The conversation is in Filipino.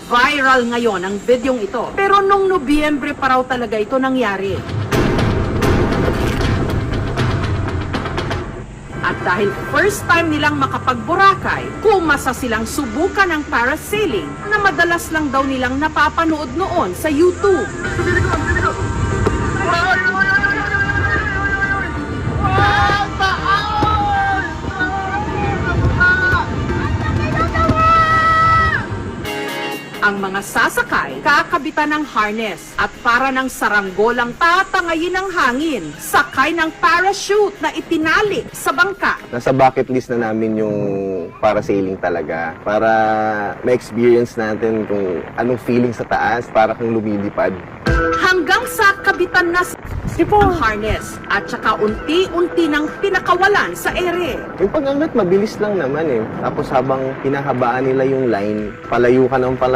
Viral ngayon ang videong ito. Pero nung Nobyembre pa raw talaga ito nangyari. At dahil first time nilang makapag-Boracay, kumasa silang subukan ng parasailing na madalas lang daw nilang napapanood noon sa YouTube. Ang mga sasakay, kakabitan ng harness at para ng saranggolang tatangayin ng hangin, sakay ng parachute na itinali sa bangka. Nasa bucket list na namin yung parasailing talaga para ma-experience natin kung anong feeling sa taas para kung lumilipad. Hanggang sa kabitan na ang harness at saka unti-unti nang pinakawalan sa ere. Yung pag-angat, mabilis lang naman eh. Tapos habang pinahabaan nila yung line, palayo ka ng palayo.